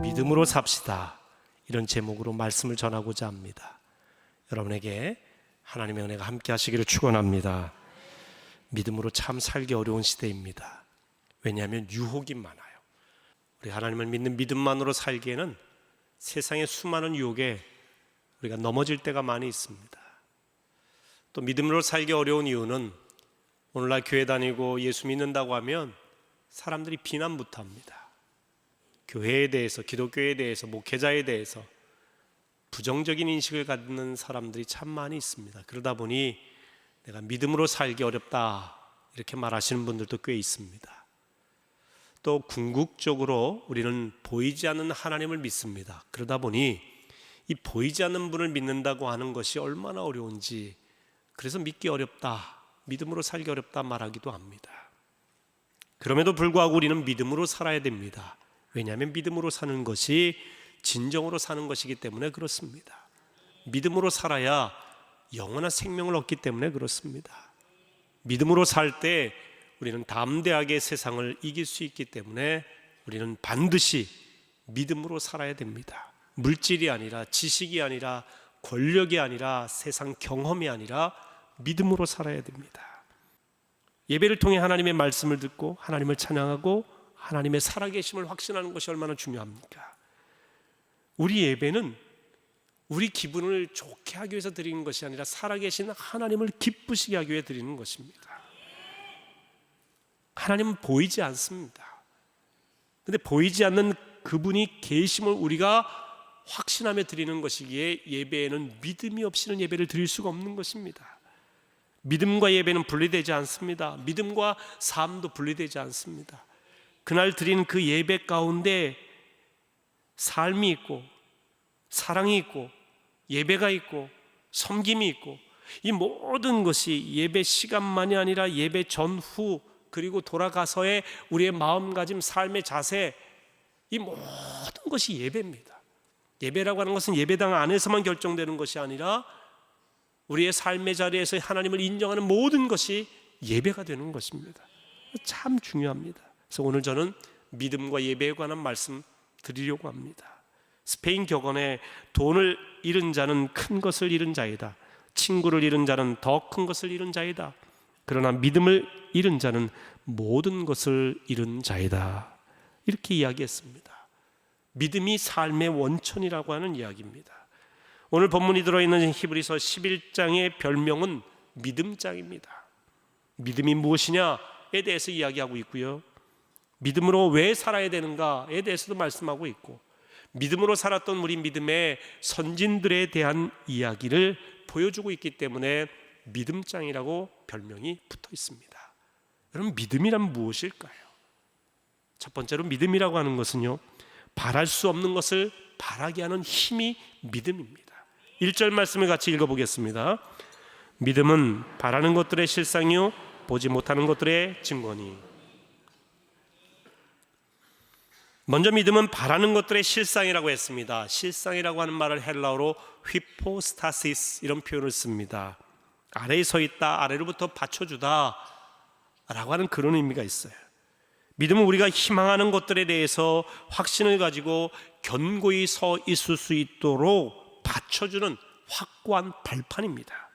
믿음으로 삽시다, 이런 제목으로 말씀을 전하고자 합니다. 여러분에게 하나님의 은혜가 함께 하시기를 축원합니다. 믿음으로 참 살기 어려운 시대입니다. 왜냐하면 유혹이 많아요. 우리 하나님을 믿는 믿음만으로 살기에는 세상의 수많은 유혹에 우리가 넘어질 때가 많이 있습니다. 또 믿음으로 살기 어려운 이유는 오늘날 교회 다니고 예수 믿는다고 하면 사람들이 비난부터 합니다. 교회에 대해서, 기독교에 대해서, 목회자에 대해서 부정적인 인식을 갖는 사람들이 참 많이 있습니다. 그러다 보니 내가 믿음으로 살기 어렵다, 이렇게 말하시는 분들도 꽤 있습니다. 또 궁극적으로 우리는 보이지 않는 하나님을 믿습니다. 그러다 보니 이 보이지 않는 분을 믿는다고 하는 것이 얼마나 어려운지, 그래서 믿기 어렵다, 믿음으로 살기 어렵다 말하기도 합니다. 그럼에도 불구하고 우리는 믿음으로 살아야 됩니다. 왜냐하면 믿음으로 사는 것이 진정으로 사는 것이기 때문에 그렇습니다. 믿음으로 살아야 영원한 생명을 얻기 때문에 그렇습니다. 믿음으로 살 때 우리는 담대하게 세상을 이길 수 있기 때문에 우리는 반드시 믿음으로 살아야 됩니다. 물질이 아니라, 지식이 아니라, 권력이 아니라, 세상 경험이 아니라 믿음으로 살아야 됩니다. 예배를 통해 하나님의 말씀을 듣고 하나님을 찬양하고 하나님의 살아계심을 확신하는 것이 얼마나 중요합니까? 우리 예배는 우리 기분을 좋게 하기 위해서 드리는 것이 아니라 살아계신 하나님을 기쁘시게 하기 위해 드리는 것입니다. 하나님은 보이지 않습니다. 그런데 보이지 않는 그분이 계심을 우리가 확신하며 드리는 것이기에 예배에는 믿음이 없이는 예배를 드릴 수가 없는 것입니다. 믿음과 예배는 분리되지 않습니다. 믿음과 삶도 분리되지 않습니다. 그날 드린 그 예배 가운데 삶이 있고, 사랑이 있고, 예배가 있고, 섬김이 있고, 이 모든 것이 예배 시간만이 아니라 예배 전후, 그리고 돌아가서의 우리의 마음가짐, 삶의 자세, 이 모든 것이 예배입니다. 예배라고 하는 것은 예배당 안에서만 결정되는 것이 아니라 우리의 삶의 자리에서 하나님을 인정하는 모든 것이 예배가 되는 것입니다. 참 중요합니다. 그래서 오늘 저는 믿음과 예배에 관한 말씀 드리려고 합니다. 스페인 격언에 돈을 잃은 자는 큰 것을 잃은 자이다, 친구를 잃은 자는 더 큰 것을 잃은 자이다, 그러나 믿음을 잃은 자는 모든 것을 잃은 자이다, 이렇게 이야기했습니다. 믿음이 삶의 원천이라고 하는 이야기입니다. 오늘 본문이 들어있는 히브리서 11장의 별명은 믿음장입니다. 믿음이 무엇이냐에 대해서 이야기하고 있고요, 믿음으로 왜 살아야 되는가에 대해서도 말씀하고 있고, 믿음으로 살았던 우리 믿음의 선진들에 대한 이야기를 보여주고 있기 때문에 믿음장이라고 별명이 붙어 있습니다. 여러분, 믿음이란 무엇일까요? 첫 번째로 믿음이라고 하는 것은요, 바랄 수 없는 것을 바라게 하는 힘이 믿음입니다. 1절 말씀을 같이 읽어보겠습니다. 믿음은 바라는 것들의 실상이요 보지 못하는 것들의 증거니. 먼저 믿음은 바라는 것들의 실상이라고 했습니다. 실상이라고 하는 말을 헬라어로 휘포스타시스, 이런 표현을 씁니다. 아래에 서 있다, 아래로부터 받쳐주다 라고 하는 그런 의미가 있어요. 믿음은 우리가 희망하는 것들에 대해서 확신을 가지고 견고히 서 있을 수 있도록 받쳐주는 확고한 발판입니다.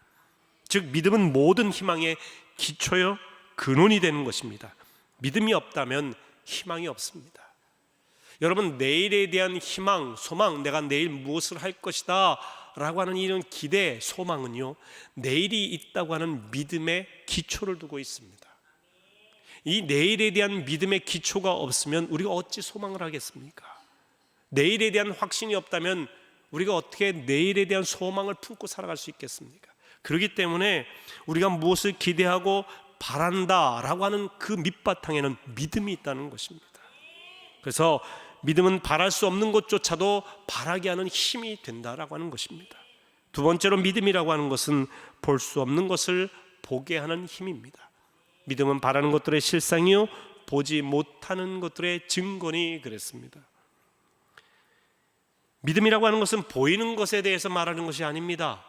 즉 믿음은 모든 희망의 기초요 근원이 되는 것입니다. 믿음이 없다면 희망이 없습니다. 여러분, 내일에 대한 희망, 소망, 내가 내일 무엇을 할 것이다 라고 하는 이런 기대, 소망은요, 내일이 있다고 하는 믿음의 기초를 두고 있습니다. 이 내일에 대한 믿음의 기초가 없으면 우리가 어찌 소망을 하겠습니까? 내일에 대한 확신이 없다면 우리가 어떻게 내일에 대한 소망을 품고 살아갈 수 있겠습니까? 그렇기 때문에 우리가 무엇을 기대하고 바란다라고 하는 그 밑바탕에는 믿음이 있다는 것입니다. 그래서 믿음은 바랄 수 없는 것조차도 바라게 하는 힘이 된다라고 하는 것입니다. 두 번째로 믿음이라고 하는 것은 볼 수 없는 것을 보게 하는 힘입니다. 믿음은 바라는 것들의 실상이요 보지 못하는 것들의 증거니, 그랬습니다. 믿음이라고 하는 것은 보이는 것에 대해서 말하는 것이 아닙니다.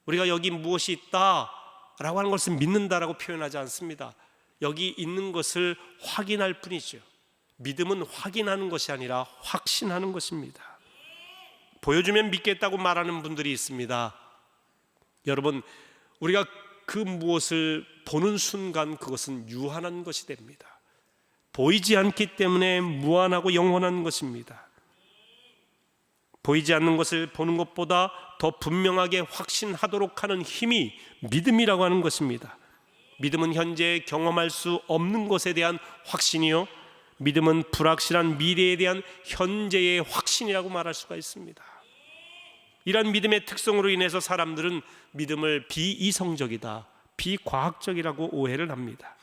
우리가 여기 무엇이 있다라고 하는 것을 믿는다라고 표현하지 않습니다. 여기 있는 것을 확인할 뿐이죠. 믿음은 확인하는 것이 아니라 확신하는 것입니다. 보여주면 믿겠다고 말하는 분들이 있습니다. 여러분, 우리가 그 무엇을 보는 순간 그것은 유한한 것이 됩니다. 보이지 않기 때문에 무한하고 영원한 것입니다. 보이지 않는 것을 보는 것보다 더 분명하게 확신하도록 하는 힘이 믿음이라고 하는 것입니다. 믿음은 현재 경험할 수 없는 것에 대한 확신이요, 믿음은 불확실한 미래에 대한 현재의 확신이라고 말할 수가 있습니다. 이러한 믿음의 특성으로 인해서 사람들은 믿음을 비이성적이다, 비과학적이라고 오해를 합니다.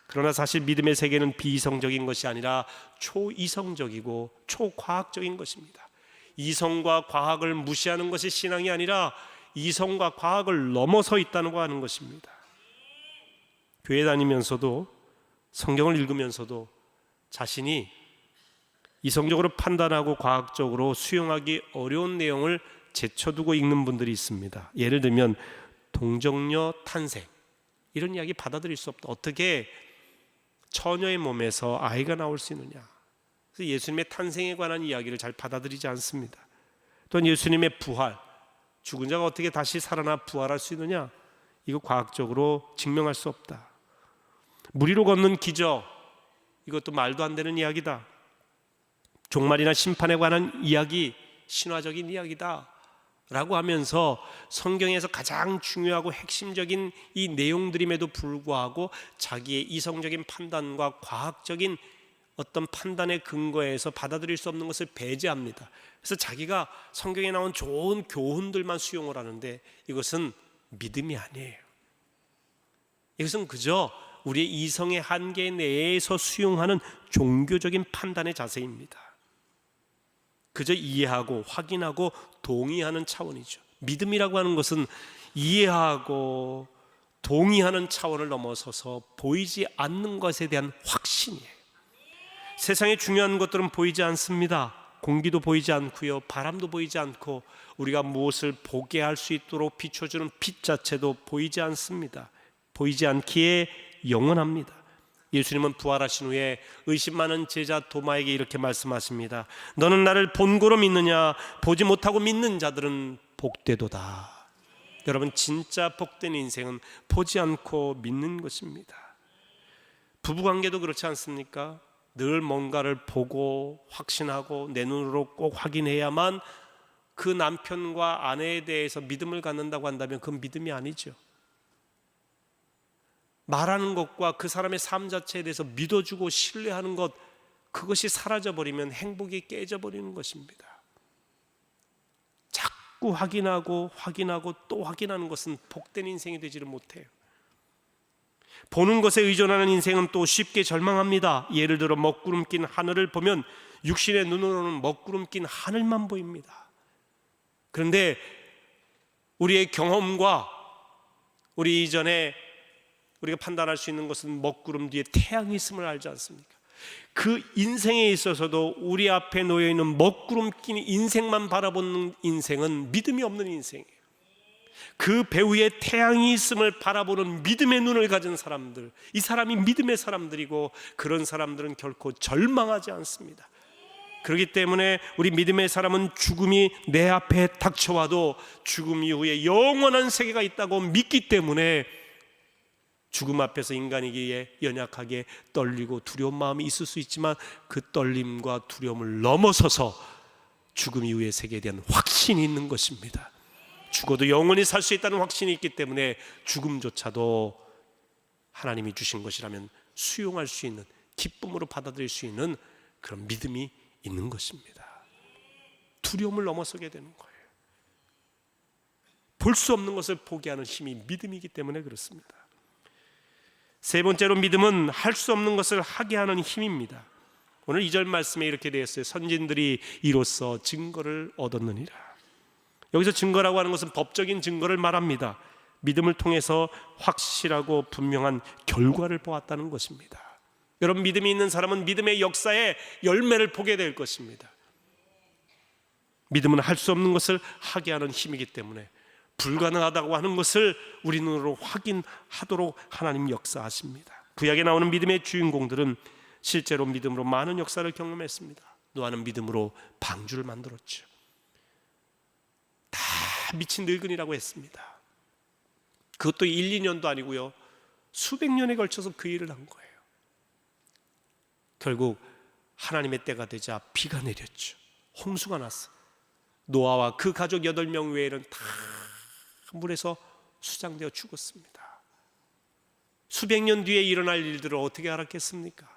그러나 사실 믿음의 세계는 비이성적인 것이 아니라 초이성적이고 초과학적인 것입니다. 이성과 과학을 무시하는 것이 신앙이 아니라 이성과 과학을 넘어서 있다고 하는 것입니다. 교회 다니면서도 성경을 읽으면서도 자신이 이성적으로 판단하고 과학적으로 수용하기 어려운 내용을 제쳐두고 읽는 분들이 있습니다. 예를 들면 동정녀 탄생, 이런 이야기 받아들일 수 없다. 어떻게 처녀의 몸에서 아이가 나올 수 있느냐. 그래서 예수님의 탄생에 관한 이야기를 잘 받아들이지 않습니다. 또한 예수님의 부활, 죽은 자가 어떻게 다시 살아나 부활할 수 있느냐, 이거 과학적으로 증명할 수 없다. 물 위로 걷는 기적, 이것도 말도 안 되는 이야기다. 종말이나 심판에 관한 이야기, 신화적인 이야기다 라고 하면서 성경에서 가장 중요하고 핵심적인 이 내용들임에도 불구하고 자기의 이성적인 판단과 과학적인 어떤 판단의 근거에서 받아들일 수 없는 것을 배제합니다. 그래서 자기가 성경에 나온 좋은 교훈들만 수용을 하는데 이것은 믿음이 아니에요. 이것은 그저 우리의 이성의 한계 내에서 수용하는 종교적인 판단의 자세입니다. 그저 이해하고 확인하고 동의하는 차원이죠. 믿음이라고 하는 것은 이해하고 동의하는 차원을 넘어서서 보이지 않는 것에 대한 확신이에요. 세상에 중요한 것들은 보이지 않습니다. 공기도 보이지 않고요, 바람도 보이지 않고 우리가 무엇을 보게 할 수 있도록 비춰주는 빛 자체도 보이지 않습니다. 보이지 않기에 영원합니다. 예수님은 부활하신 후에 의심 많은 제자 도마에게 이렇게 말씀하십니다. 너는 나를 본고로 믿느냐? 보지 못하고 믿는 자들은 복되도다. 여러분, 진짜 복된 인생은 보지 않고 믿는 것입니다. 부부관계도 그렇지 않습니까? 늘 뭔가를 보고 확신하고 내 눈으로 꼭 확인해야만 그 남편과 아내에 대해서 믿음을 갖는다고 한다면 그건 믿음이 아니죠. 말하는 것과 그 사람의 삶 자체에 대해서 믿어주고 신뢰하는 것, 그것이 사라져버리면 행복이 깨져버리는 것입니다. 자꾸 확인하고 또 확인하는 것은 복된 인생이 되지를 못해요. 보는 것에 의존하는 인생은 또 쉽게 절망합니다. 예를 들어 먹구름 낀 하늘을 보면 육신의 눈으로는 먹구름 낀 하늘만 보입니다. 그런데 우리의 경험과 우리 이전에 우리가 판단할 수 있는 것은 먹구름 뒤에 태양이 있음을 알지 않습니까? 그 인생에 있어서도 우리 앞에 놓여있는 먹구름 낀 인생만 바라보는 인생은 믿음이 없는 인생이에요. 그 배후에 태양이 있음을 바라보는 믿음의 눈을 가진 사람들, 이 사람이 믿음의 사람들이고 그런 사람들은 결코 절망하지 않습니다. 그렇기 때문에 우리 믿음의 사람은 죽음이 내 앞에 닥쳐와도 죽음 이후에 영원한 세계가 있다고 믿기 때문에 죽음 앞에서 인간이기에 연약하게 떨리고 두려운 마음이 있을 수 있지만 그 떨림과 두려움을 넘어서서 죽음 이후의 세계에 대한 확신이 있는 것입니다. 죽어도 영원히 살 수 있다는 확신이 있기 때문에 죽음조차도 하나님이 주신 것이라면 수용할 수 있는, 기쁨으로 받아들일 수 있는 그런 믿음이 있는 것입니다. 두려움을 넘어서게 되는 거예요. 볼 수 없는 것을 보게 하는 힘이 믿음이기 때문에 그렇습니다. 세 번째로 믿음은 할 수 없는 것을 하게 하는 힘입니다. 오늘 2절 말씀에 이렇게 되어 있어요. 선진들이 이로써 증거를 얻었느니라. 여기서 증거라고 하는 것은 법적인 증거를 말합니다. 믿음을 통해서 확실하고 분명한 결과를 보았다는 것입니다. 여러분, 믿음이 있는 사람은 믿음의 역사의 열매를 보게 될 것입니다. 믿음은 할 수 없는 것을 하게 하는 힘이기 때문에 불가능하다고 하는 것을 우리 눈으로 확인하도록 하나님 역사하십니다. 구약에 나오는 믿음의 주인공들은 실제로 믿음으로 많은 역사를 경험했습니다. 노아는 믿음으로 방주를 만들었죠. 다 미친 늙은이라고 했습니다. 그것도 1, 2년도 아니고요, 수백 년에 걸쳐서 그 일을 한 거예요. 결국 하나님의 때가 되자 비가 내렸죠. 홍수가 났어요. 노아와 그 가족 8명 외에는 다 물에서 수장되어 죽었습니다. 수백 년 뒤에 일어날 일들을 어떻게 알았겠습니까?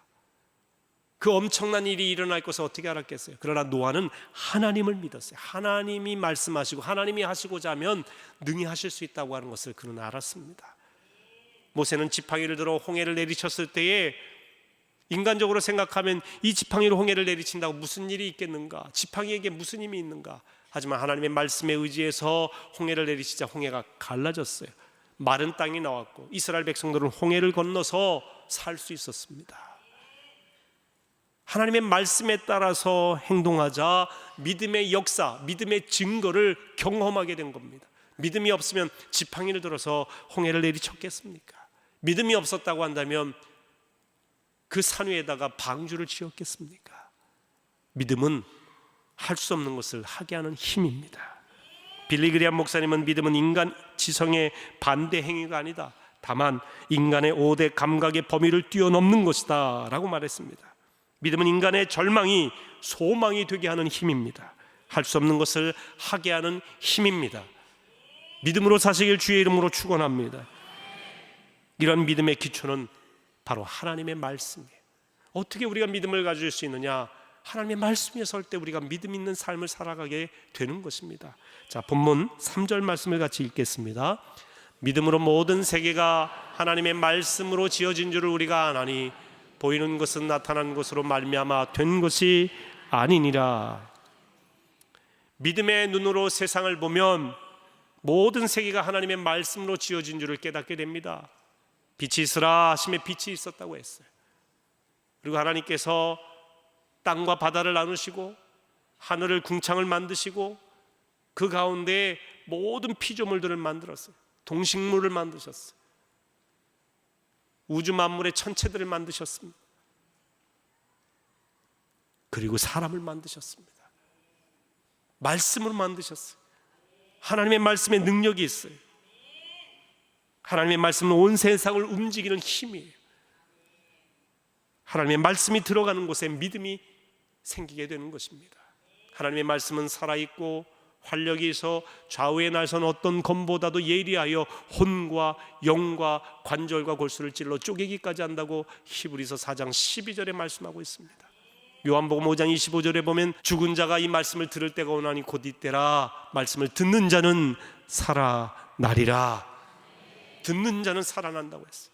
그 엄청난 일이 일어날 것을 어떻게 알았겠어요? 그러나 노아는 하나님을 믿었어요. 하나님이 말씀하시고 하나님이 하시고자 하면 능히 하실 수 있다고 하는 것을 그는 알았습니다. 모세는 지팡이를 들어 홍해를 내리쳤을 때에 인간적으로 생각하면 이 지팡이로 홍해를 내리친다고 무슨 일이 있겠는가? 지팡이에게 무슨 힘이 있는가? 하지만 하나님의 말씀에 의지해서 홍해를 내리치자 홍해가 갈라졌어요. 마른 땅이 나왔고 이스라엘 백성들은 홍해를 건너서 살 수 있었습니다. 하나님의 말씀에 따라서 행동하자 믿음의 역사, 믿음의 증거를 경험하게 된 겁니다. 믿음이 없으면 지팡이를 들어서 홍해를 내리쳤겠습니까? 믿음이 없었다고 한다면 그 산 위에다가 방주를 지었겠습니까? 믿음은 할 수 없는 것을 하게 하는 힘입니다. 빌리 그리함 목사님은 믿음은 인간 지성의 반대 행위가 아니다, 다만 인간의 5대 감각의 범위를 뛰어넘는 것이다 라고 말했습니다. 믿음은 인간의 절망이 소망이 되게 하는 힘입니다. 할 수 없는 것을 하게 하는 힘입니다. 믿음으로 사시길 주의 이름으로 축원합니다. 이런 믿음의 기초는 바로 하나님의 말씀이에요. 어떻게 우리가 믿음을 가질 수 있느냐? 하나님의 말씀 위에 설 때 우리가 믿음 있는 삶을 살아가게 되는 것입니다. 자, 본문 3절 말씀을 같이 읽겠습니다. 믿음으로 모든 세계가 하나님의 말씀으로 지어진 줄을 우리가 아나니 보이는 것은 나타난 것으로 말미암아 된 것이 아니니라. 믿음의 눈으로 세상을 보면 모든 세계가 하나님의 말씀으로 지어진 줄을 깨닫게 됩니다. 빛이 있으라 하심에 빛이 있었다고 했어요. 그리고 하나님께서 땅과 바다를 나누시고 하늘을 궁창을 만드시고 그 가운데 모든 피조물들을 만들었어요. 동식물을 만드셨어요. 우주 만물의 천체들을 만드셨습니다. 그리고 사람을 만드셨습니다. 말씀으로 만드셨어요. 하나님의 말씀에 능력이 있어요. 하나님의 말씀은 온 세상을 움직이는 힘이에요. 하나님의 말씀이 들어가는 곳에 믿음이 생기게 되는 것입니다. 하나님의 말씀은 살아있고 활력이 있어 좌우에 날선 어떤 검보다도 예리하여 혼과 영과 관절과 골수를 찔러 쪼개기까지 한다고 히브리서 4장 12절에 말씀하고 있습니다. 요한복음 5장 25절에 보면 죽은 자가 이 말씀을 들을 때가 오나니 곧 이때라. 말씀을 듣는 자는 살아나리라. 듣는 자는 살아난다고 했어요.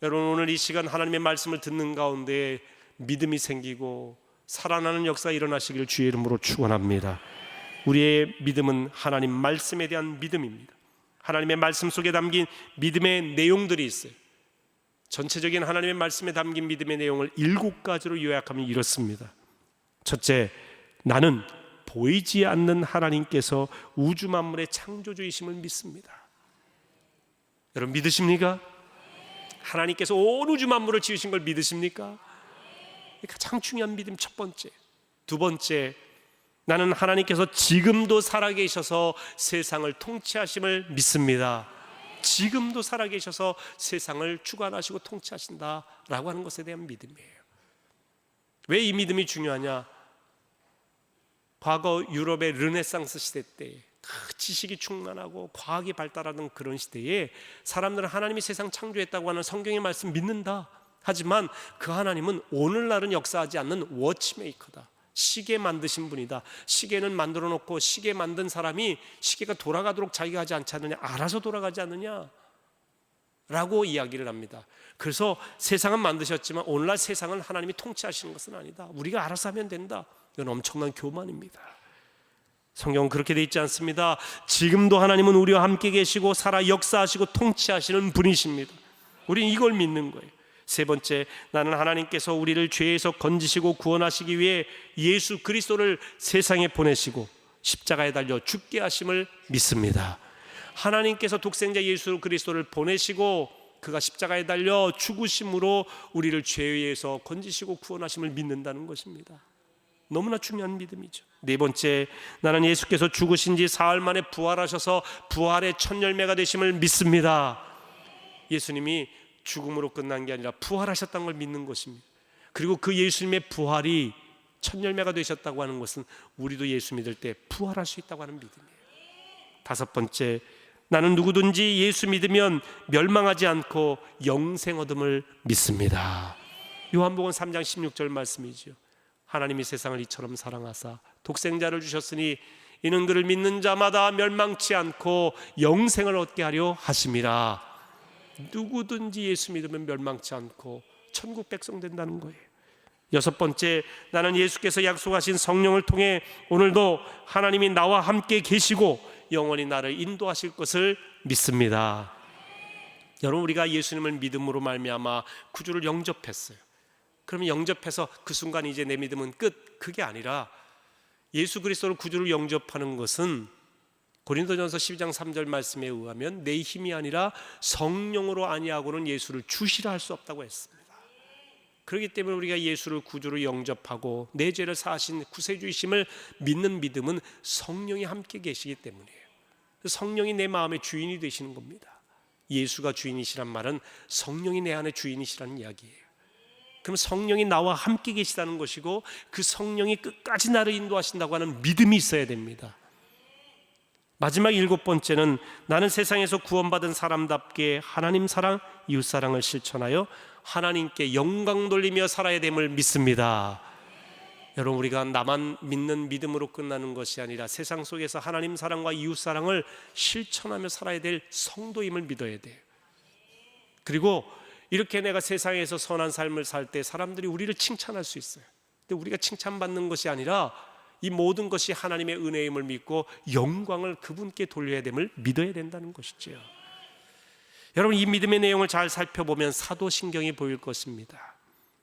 여러분, 오늘 이 시간 하나님의 말씀을 듣는 가운데 믿음이 생기고 살아나는 역사가 일어나시길 주의 이름으로 축원합니다. 우리의 믿음은 하나님 말씀에 대한 믿음입니다. 하나님의 말씀 속에 담긴 믿음의 내용들이 있어요. 전체적인 하나님의 말씀에 담긴 믿음의 내용을 7가지로 요약하면 이렇습니다. 첫째, 나는 보이지 않는 하나님께서 우주 만물의 창조주이심을 믿습니다. 여러분, 믿으십니까? 하나님께서 온 우주 만물을 지으신 걸 믿으십니까? 가장 중요한 믿음 첫 번째. 두 번째, 나는 하나님께서 지금도 살아계셔서 세상을 통치하심을 믿습니다. 지금도 살아계셔서 세상을 주관하시고 통치하신다라고 하는 것에 대한 믿음이에요. 왜 이 믿음이 중요하냐? 과거 유럽의 르네상스 시대 때 지식이 충만하고 과학이 발달하던 그런 시대에 사람들은 하나님이 세상 창조했다고 하는 성경의 말씀 믿는다. 하지만 그 하나님은 오늘날은 역사하지 않는 워치메이커다. 시계 만드신 분이다. 시계는 만들어 놓고 시계 만든 사람이 시계가 돌아가도록 자기가 하지 않지 않느냐, 알아서 돌아가지 않느냐 라고 이야기를 합니다. 그래서 세상은 만드셨지만 오늘날 세상은 하나님이 통치하시는 것은 아니다. 우리가 알아서 하면 된다. 이건 엄청난 교만입니다. 성경은 그렇게 돼 있지 않습니다. 지금도 하나님은 우리와 함께 계시고 살아 역사하시고 통치하시는 분이십니다. 우리는 이걸 믿는 거예요. 세 번째, 나는 하나님께서 우리를 죄에서 건지시고 구원하시기 위해 예수 그리스도를 세상에 보내시고 십자가에 달려 죽게 하심을 믿습니다. 하나님께서 독생자 예수 그리스도를 보내시고 그가 십자가에 달려 죽으심으로 우리를 죄에서 건지시고 구원하심을 믿는다는 것입니다. 너무나 중요한 믿음이죠. 네 번째, 나는 예수께서 죽으신 지 사흘 만에 부활하셔서 부활의 첫 열매가 되심을 믿습니다. 예수님이 죽음으로 끝난 게 아니라 부활하셨다는 걸 믿는 것입니다. 그리고 그 예수님의 부활이 첫 열매가 되셨다고 하는 것은 우리도 예수 믿을 때 부활할 수 있다고 하는 믿음이에요. 다섯 번째, 나는 누구든지 예수 믿으면 멸망하지 않고 영생 얻음을 믿습니다. 요한복음 3장 16절 말씀이죠. 하나님이 세상을 이처럼 사랑하사 독생자를 주셨으니 이는 그를 믿는 자마다 멸망치 않고 영생을 얻게 하려 하심이라. 누구든지 예수 믿으면 멸망치 않고 천국 백성 된다는 거예요. 여섯 번째, 나는 예수께서 약속하신 성령을 통해 오늘도 하나님이 나와 함께 계시고 영원히 나를 인도하실 것을 믿습니다. 여러분, 우리가 예수님을 믿음으로 말미암아 구주를 영접했어요. 그러면 영접해서 그 순간 이제 내 믿음은 끝, 그게 아니라 예수 그리스도를 구주를 영접하는 것은 고린도전서 12장 3절 말씀에 의하면 내 힘이 아니라 성령으로 아니하고는 예수를 주시라 할 수 없다고 했습니다. 그렇기 때문에 우리가 예수를 구주로 영접하고 내 죄를 사하신 구세주이심을 믿는 믿음은 성령이 함께 계시기 때문이에요. 성령이 내 마음의 주인이 되시는 겁니다. 예수가 주인이시란 말은 성령이 내 안에 주인이시라는 이야기예요. 그럼 성령이 나와 함께 계시다는 것이고 그 성령이 끝까지 나를 인도하신다고 하는 믿음이 있어야 됩니다. 마지막 일곱 번째는 나는 세상에서 구원받은 사람답게 하나님 사랑, 이웃 사랑을 실천하여 하나님께 영광 돌리며 살아야 됨을 믿습니다. 여러분, 우리가 나만 믿는 믿음으로 끝나는 것이 아니라 세상 속에서 하나님 사랑과 이웃 사랑을 실천하며 살아야 될 성도임을 믿어야 돼요. 그리고 이렇게 내가 세상에서 선한 삶을 살 때 사람들이 우리를 칭찬할 수 있어요. 근데 우리가 칭찬받는 것이 아니라 이 모든 것이 하나님의 은혜임을 믿고 영광을 그분께 돌려야 됨을 믿어야 된다는 것이죠. 여러분, 이 믿음의 내용을 잘 살펴보면 사도신경이 보일 것입니다.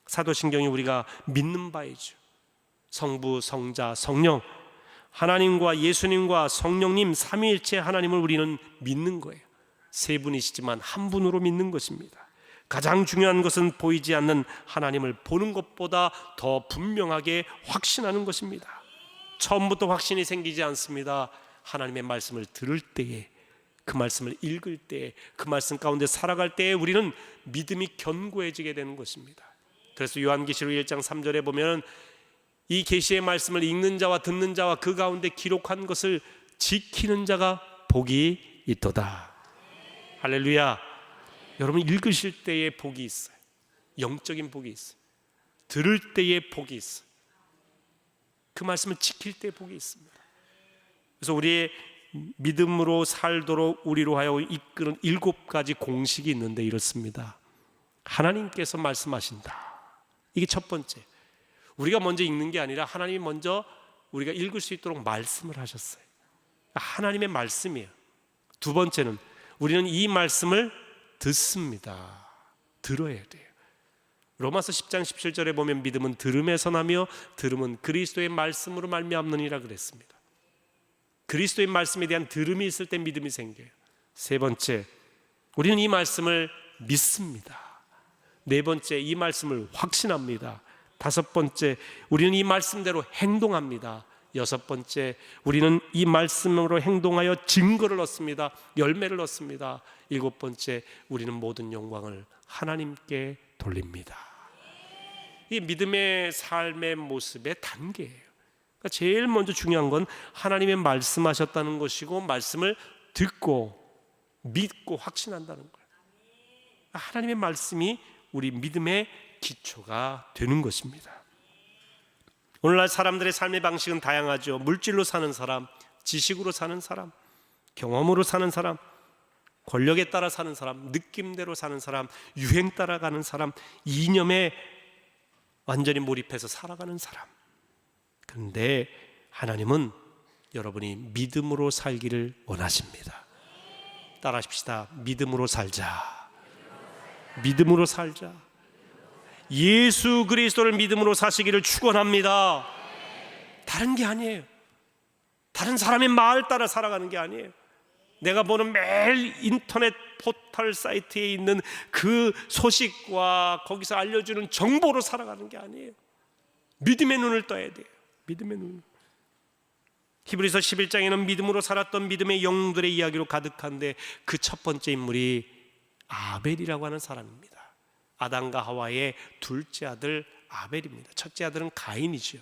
사도신경이 우리가 믿는 바이죠. 성부, 성자, 성령, 하나님과 예수님과 성령님 삼위일체 하나님을 우리는 믿는 거예요. 세 분이시지만 한 분으로 믿는 것입니다. 가장 중요한 것은 보이지 않는 하나님을 보는 것보다 더 분명하게 확신하는 것입니다. 처음부터 확신이 생기지 않습니다. 하나님의 말씀을 들을 때에, 그 말씀을 읽을 때에, 그 말씀 가운데 살아갈 때에 우리는 믿음이 견고해지게 되는 것입니다. 그래서 요한계시록 1장 3절에 보면 이 계시의 말씀을 읽는 자와 듣는 자와 그 가운데 기록한 것을 지키는 자가 복이 있도다. 할렐루야. 여러분, 읽으실 때에 복이 있어요. 영적인 복이 있어요. 들을 때에 복이 있어요. 그 말씀을 지킬 때 복이 있습니다. 그래서 우리의 믿음으로 살도록 우리로 하여 이끄는 7가지 공식이 있는데 이렇습니다. 하나님께서 말씀하신다. 이게 첫 번째. 우리가 먼저 읽는 게 아니라 하나님이 먼저 우리가 읽을 수 있도록 말씀을 하셨어요. 하나님의 말씀이에요. 두 번째는 우리는 이 말씀을 듣습니다. 들어야 돼요. 로마서 10장 17절에 보면 믿음은 들음에서 나며 들음은 그리스도의 말씀으로 말미암느니라 그랬습니다. 그리스도의 말씀에 대한 들음이 있을 때 믿음이 생겨요. 세 번째, 우리는 이 말씀을 믿습니다. 네 번째, 이 말씀을 확신합니다. 다섯 번째, 우리는 이 말씀대로 행동합니다. 여섯 번째, 우리는 이 말씀으로 행동하여 증거를 얻습니다. 열매를 얻습니다. 일곱 번째, 우리는 모든 영광을 하나님께 돌립니다. 이 믿음의 삶의 모습의 단계예요. 그러니까 제일 먼저 중요한 건 하나님의 말씀하셨다는 것이고 말씀을 듣고 믿고 확신한다는 거예요. 하나님의 말씀이 우리 믿음의 기초가 되는 것입니다. 오늘날 사람들의 삶의 방식은 다양하죠. 물질로 사는 사람, 지식으로 사는 사람, 경험으로 사는 사람, 권력에 따라 사는 사람, 느낌대로 사는 사람, 유행 따라가는 사람, 이념에 완전히 몰입해서 살아가는 사람. 그런데 하나님은 여러분이 믿음으로 살기를 원하십니다. 따라하십시다. 믿음으로 살자. 믿음으로 살자. 예수 그리스도를 믿음으로 사시기를 축원합니다. 다른 게 아니에요. 다른 사람의 말 따라 살아가는 게 아니에요. 내가 보는 매일 인터넷 포털 사이트에 있는 그 소식과 거기서 알려주는 정보로 살아가는 게 아니에요. 믿음의 눈을 떠야 돼요. 믿음의 눈. 히브리서 11장에는 믿음으로 살았던 믿음의 영웅들의 이야기로 가득한데 그 첫 번째 인물이 아벨이라고 하는 사람입니다. 아담과 하와의 둘째 아들 아벨입니다. 첫째 아들은 가인이죠.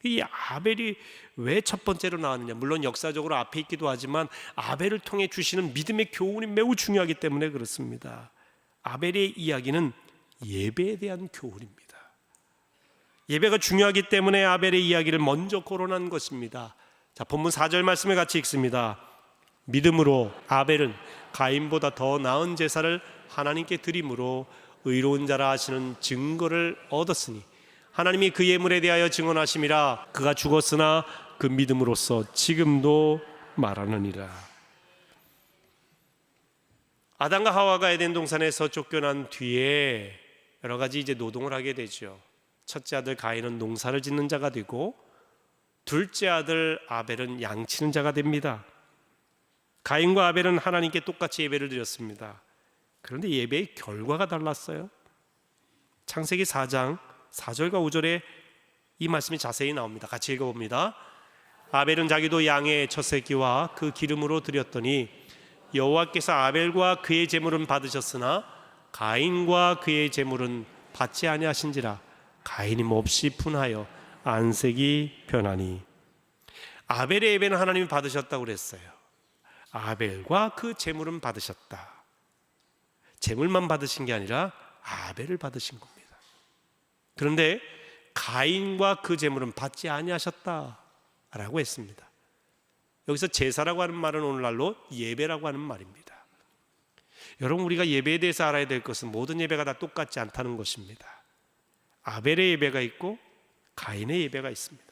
이 아벨이 왜 첫 번째로 나왔느냐? 물론 역사적으로 앞에 있기도 하지만 아벨을 통해 주시는 믿음의 교훈이 매우 중요하기 때문에 그렇습니다. 아벨의 이야기는 예배에 대한 교훈입니다. 예배가 중요하기 때문에 아벨의 이야기를 먼저 거론한 것입니다. 자, 본문 4절 말씀을 같이 읽습니다. 믿음으로 아벨은 가인보다 더 나은 제사를 하나님께 드림으로 의로운 자라 하시는 증거를 얻었으니 하나님이 그 예물에 대하여 증언하심이라. 그가 죽었으나 그 믿음으로써 지금도 말하느니라. 아담과 하와가 에덴 동산에서 쫓겨난 뒤에 여러 가지 이제 노동을 하게 되죠. 첫째 아들 가인은 농사를 짓는 자가 되고 둘째 아들 아벨은 양치는 자가 됩니다. 가인과 아벨은 하나님께 똑같이 예배를 드렸습니다. 그런데 예배의 결과가 달랐어요. 창세기 4장 4절과 5절에 이 말씀이 자세히 나옵니다. 같이 읽어봅니다. 아벨은 자기도 양의 첫 새끼와 그 기름으로 드렸더니 여호와께서 아벨과 그의 제물은 받으셨으나 가인과 그의 제물은 받지 아니하신지라. 가인이 몹시 분하여 안색이 변하니. 아벨의 예배는 하나님이 받으셨다고 그랬어요. 아벨과 그 제물은 받으셨다. 제물만 받으신 게 아니라 아벨을 받으신 겁니다. 그런데 가인과 그 제물은 받지 아니하셨다라고 했습니다. 여기서 제사라고 하는 말은 오늘날로 예배라고 하는 말입니다. 여러분, 우리가 예배에 대해서 알아야 될 것은 모든 예배가 다 똑같지 않다는 것입니다. 아벨의 예배가 있고 가인의 예배가 있습니다.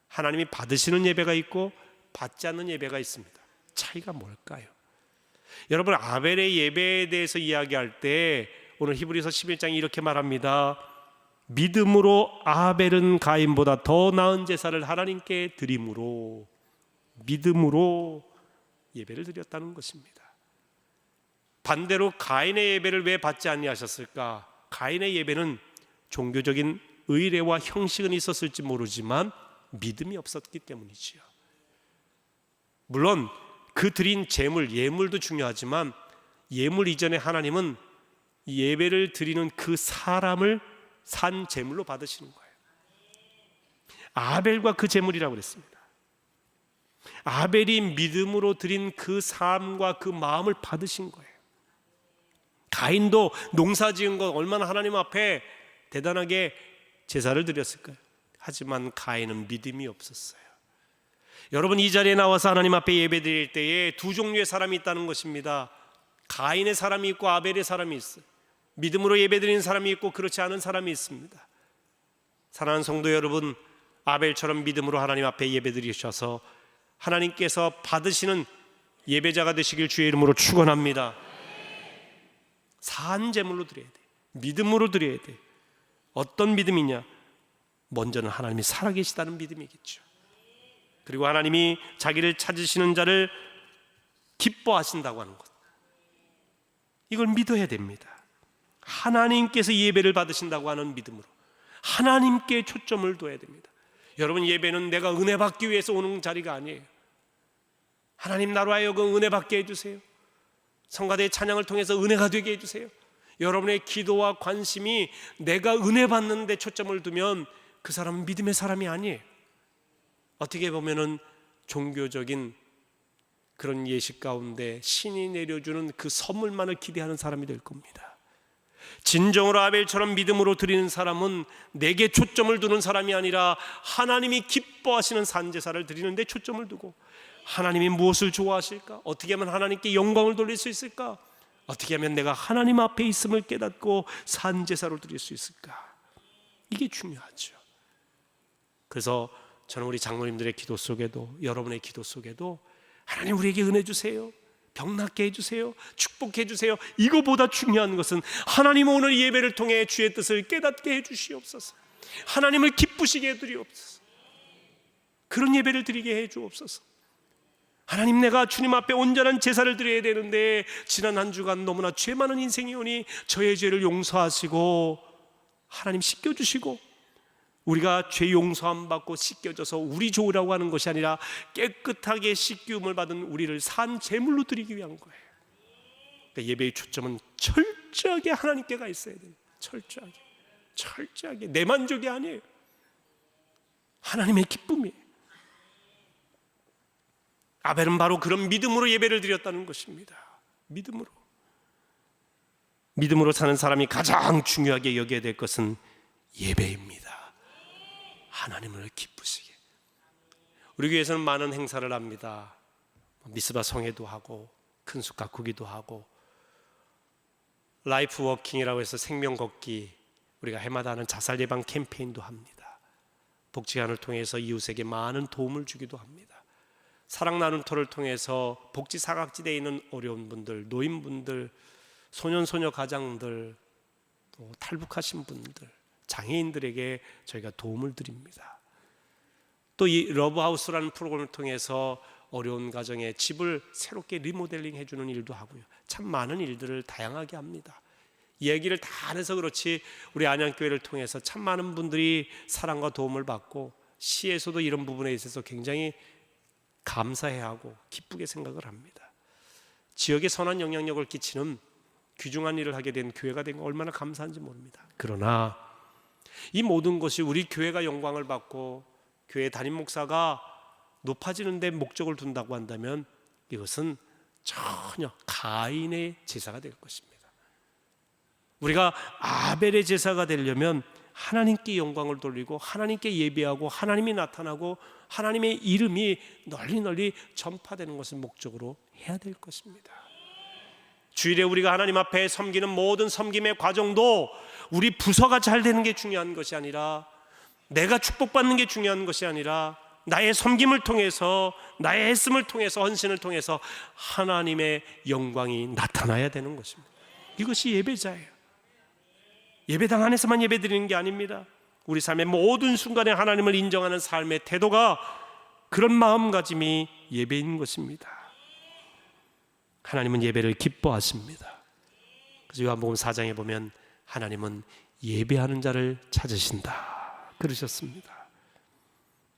하나님이 받으시는 예배가 있고 받지 않는 예배가 있습니다. 차이가 뭘까요? 여러분, 아벨의 예배에 대해서 이야기할 때 오늘 히브리서 11장이 이렇게 말합니다. 믿음으로 아벨은 가인보다 더 나은 제사를 하나님께 드림으로, 믿음으로 예배를 드렸다는 것입니다. 반대로 가인의 예배를 왜 받지 아니하셨을까? 가인의 예배는 종교적인 의례와 형식은 있었을지 모르지만 믿음이 없었기 때문이지요. 물론 그 드린 제물, 예물도 중요하지만 예물 이전에 하나님은 예배를 드리는 그 사람을 산 제물로 받으시는 거예요. 아벨과 그 제물이라고 그랬습니다. 아벨이 믿음으로 드린 그 삶과 그 마음을 받으신 거예요. 가인도 농사 지은 것 얼마나 하나님 앞에 대단하게 제사를 드렸을까요? 하지만 가인은 믿음이 없었어요. 여러분, 이 자리에 나와서 하나님 앞에 예배 드릴 때에 두 종류의 사람이 있다는 것입니다. 가인의 사람이 있고 아벨의 사람이 있어요. 믿음으로 예배 드리는 사람이 있고 그렇지 않은 사람이 있습니다. 사랑하는 성도 여러분, 아벨처럼 믿음으로 하나님 앞에 예배 드리셔서 하나님께서 받으시는 예배자가 되시길 주의 이름으로 축원합니다. 산 제물로 드려야 돼. 믿음으로 드려야 돼. 어떤 믿음이냐? 먼저는 하나님이 살아계시다는 믿음이겠죠. 그리고 하나님이 자기를 찾으시는 자를 기뻐하신다고 하는 것, 이걸 믿어야 됩니다. 하나님께서 예배를 받으신다고 하는 믿음으로 하나님께 초점을 둬야 됩니다. 여러분, 예배는 내가 은혜 받기 위해서 오는 자리가 아니에요. 하나님, 나로 하여금 은혜 받게 해주세요. 성가대의 찬양을 통해서 은혜가 되게 해주세요. 여러분의 기도와 관심이 내가 은혜 받는 데 초점을 두면 그 사람은 믿음의 사람이 아니에요. 어떻게 보면은 종교적인 그런 예식 가운데 신이 내려주는 그 선물만을 기대하는 사람이 될 겁니다. 진정으로 아벨처럼 믿음으로 드리는 사람은 내게 초점을 두는 사람이 아니라 하나님이 기뻐하시는 산제사를 드리는 데 초점을 두고, 하나님이 무엇을 좋아하실까? 어떻게 하면 하나님께 영광을 돌릴 수 있을까? 어떻게 하면 내가 하나님 앞에 있음을 깨닫고 산제사로 드릴 수 있을까? 이게 중요하죠. 그래서 저는 우리 장로님들의 기도 속에도, 여러분의 기도 속에도 하나님, 우리에게 은혜 주세요, 병 낫게 해주세요, 축복해 주세요, 이거보다 중요한 것은 하나님, 오늘 예배를 통해 주의 뜻을 깨닫게 해주시옵소서. 하나님을 기쁘시게 해드리옵소서. 그런 예배를 드리게 해주옵소서. 하나님, 내가 주님 앞에 온전한 제사를 드려야 되는데 지난 한 주간 너무나 죄 많은 인생이 오니 저의 죄를 용서하시고 하나님 씻겨주시고, 우리가 죄 용서함 받고 씻겨져서 우리 좋으라고 하는 것이 아니라 깨끗하게 씻기움을 받은 우리를 산 제물로 드리기 위한 거예요. 그러니까 예배의 초점은 철저하게 하나님께 가 있어야 돼요. 철저하게 내 만족이 아니에요. 하나님의 기쁨이에요. 아벨은 바로 그런 믿음으로 예배를 드렸다는 것입니다. 믿음으로 사는 사람이 가장 중요하게 여겨야 될 것은 예배입니다. 하나님을 기쁘시게. 우리 교회에서는 많은 행사를 합니다. 미스바 성회도 하고 큰숲 가꾸기도 하고 라이프 워킹이라고 해서 생명 걷기, 우리가 해마다 하는 자살 예방 캠페인도 합니다. 복지관을 통해서 이웃에게 많은 도움을 주기도 합니다. 사랑 나눔터를 통해서 복지 사각지대에 있는 어려운 분들, 노인분들, 소년소녀 가장들, 또 탈북하신 분들, 장애인들에게 저희가 도움을 드립니다. 또 이 러브하우스라는 프로그램을 통해서 어려운 가정에 집을 새롭게 리모델링 해주는 일도 하고요. 참 많은 일들을 다양하게 합니다. 이야기를 다 해서 그렇지 우리 안양교회를 통해서 참 많은 분들이 사랑과 도움을 받고 시에서도 이런 부분에 있어서 굉장히 감사해하고 기쁘게 생각을 합니다. 지역에 선한 영향력을 끼치는 귀중한 일을 하게 된 교회가 된 거 얼마나 감사한지 모릅니다. 그러나 이 모든 것이 우리 교회가 영광을 받고 교회 담임 목사가 높아지는 데 목적을 둔다고 한다면 이것은 전혀 가인의 제사가 될 것입니다. 우리가 아벨의 제사가 되려면 하나님께 영광을 돌리고 하나님께 예배하고 하나님이 나타나고 하나님의 이름이 널리 전파되는 것을 목적으로 해야 될 것입니다. 주일에 우리가 하나님 앞에 섬기는 모든 섬김의 과정도 우리 부서가 잘 되는 게 중요한 것이 아니라, 내가 축복받는 게 중요한 것이 아니라, 나의 섬김을 통해서, 나의 했음을 통해서, 헌신을 통해서 하나님의 영광이 나타나야 되는 것입니다. 이것이 예배자예요. 예배당 안에서만 예배드리는 게 아닙니다. 우리 삶의 모든 순간에 하나님을 인정하는 삶의 태도가, 그런 마음가짐이 예배인 것입니다. 하나님은 예배를 기뻐하십니다. 그래서 요한복음 4장에 보면 하나님은 예배하는 자를 찾으신다 그러셨습니다.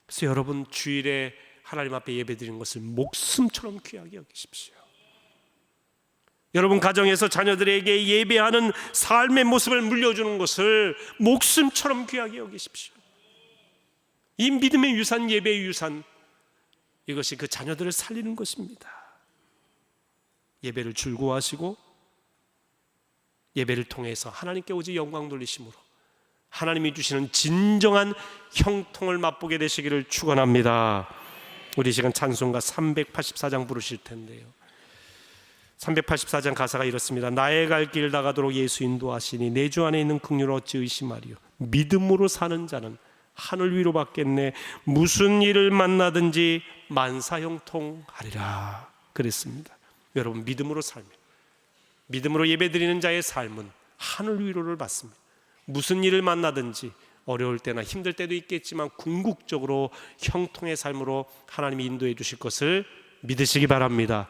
그래서 여러분, 주일에 하나님 앞에 예배드리는 것을 목숨처럼 귀하게 여기십시오. 여러분 가정에서 자녀들에게 예배하는 삶의 모습을 물려주는 것을 목숨처럼 귀하게 여기십시오. 이 믿음의 유산, 예배의 유산, 이것이 그 자녀들을 살리는 것입니다. 예배를 즐거워하시고 예배를 통해서 하나님께 오직 영광 돌리심으로 하나님이 주시는 진정한 형통을 맛보게 되시기를 축원합니다. 우리 시간 찬송가 384장 부르실 텐데요, 384장 가사가 이렇습니다. 나의 갈 길 나가도록 예수 인도하시니 내 주 안에 있는 긍휼을 어찌 의심하리요. 믿음으로 사는 자는 하늘 위로 받겠네. 무슨 일을 만나든지 만사형통하리라 그랬습니다. 여러분, 믿음으로 살면, 믿음으로 예배드리는 자의 삶은 하늘 위로를 받습니다. 무슨 일을 만나든지 어려울 때나 힘들 때도 있겠지만 궁극적으로 형통의 삶으로 하나님이 인도해 주실 것을 믿으시기 바랍니다.